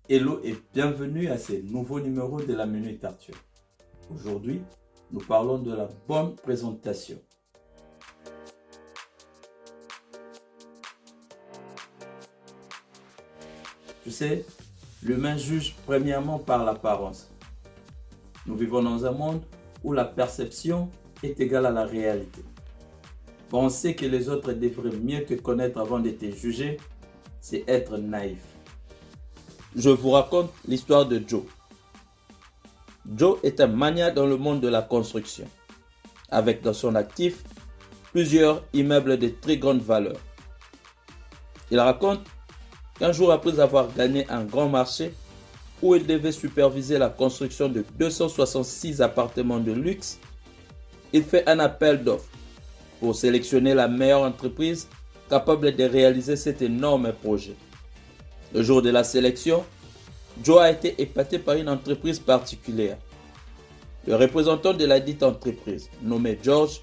Hello et bienvenue à ce nouveau numéro de la Minute Arthur. Aujourd'hui, nous parlons de la bonne présentation. Tu sais, l'humain juge premièrement par l'apparence. Nous vivons dans un monde où la perception est égale à la réalité. Penser que les autres devraient mieux te connaître avant de te juger, c'est être naïf. Je vous raconte l'histoire de Joe. Joe est un magnat dans le monde de la construction, avec dans son actif plusieurs immeubles de très grande valeur. Il raconte qu'un jour après avoir gagné un grand marché où il devait superviser la construction de 266 appartements de luxe, il fait un appel d'offres pour sélectionner la meilleure entreprise capable de réaliser cet énorme projet. Le jour de la sélection, Joe a été épaté par une entreprise particulière. Le représentant de la dite entreprise, nommé George,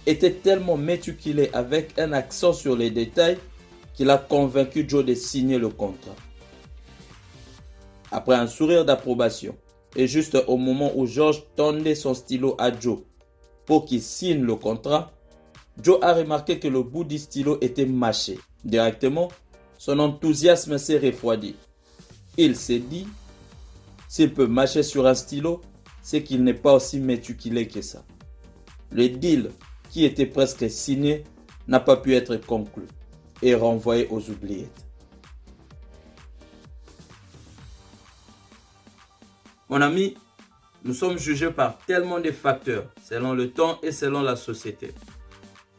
était tellement méticuleux avec un accent sur les détails qu'il a convaincu Joe de signer le contrat. Après un sourire d'approbation, et juste au moment où George tendait son stylo à Joe pour qu'il signe le contrat, Joe a remarqué que le bout du stylo était mâché. Directement, son enthousiasme s'est refroidi. Il s'est dit, s'il peut mâcher sur un stylo, c'est qu'il n'est pas aussi méticuleux que ça. Le deal, qui était presque signé, n'a pas pu être conclu et renvoyé aux oubliettes. Mon ami, nous sommes jugés par tellement de facteurs, selon le temps et selon la société.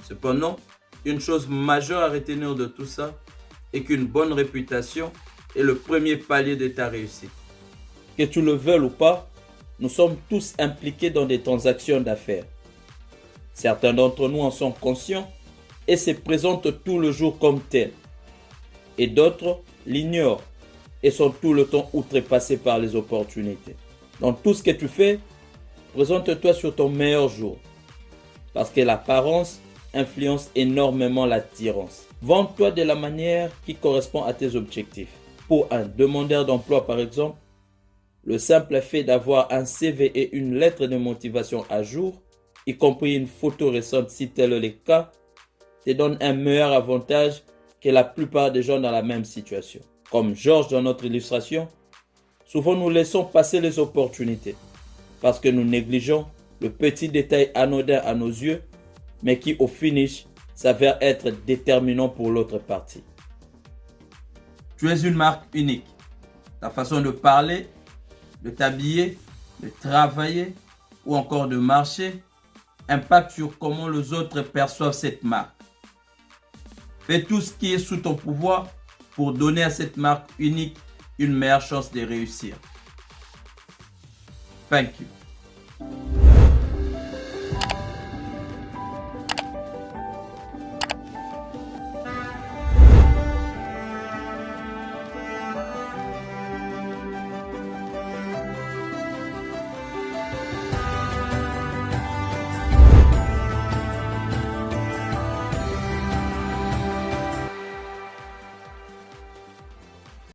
Cependant, une chose majeure à retenir de tout ça est qu'une bonne réputation est le premier palier de ta réussite. Que tu le veuilles ou pas, nous sommes tous impliqués dans des transactions d'affaires. Certains d'entre nous en sont conscients et se présentent tout le jour comme tels. Et d'autres l'ignorent et sont tout le temps outrepassés par les opportunités. Dans tout ce que tu fais, présente-toi sur ton meilleur jour. Parce que l'apparence influence énormément l'attirance. Vends-toi de la manière qui correspond à tes objectifs. Pour un demandeur d'emploi par exemple, le simple fait d'avoir un CV et une lettre de motivation à jour, y compris une photo récente si tel est le cas, te donne un meilleur avantage que la plupart des gens dans la même situation. Comme George dans notre illustration, souvent nous laissons passer les opportunités parce que nous négligeons le petit détail anodin à nos yeux, mais qui au finish s'avère être déterminant pour l'autre partie. Tu es une marque unique. Ta façon de parler, de t'habiller, de travailler ou encore de marcher impacte sur comment les autres perçoivent cette marque. Fais tout ce qui est sous ton pouvoir pour donner à cette marque unique une meilleure chance de réussir. Thank you.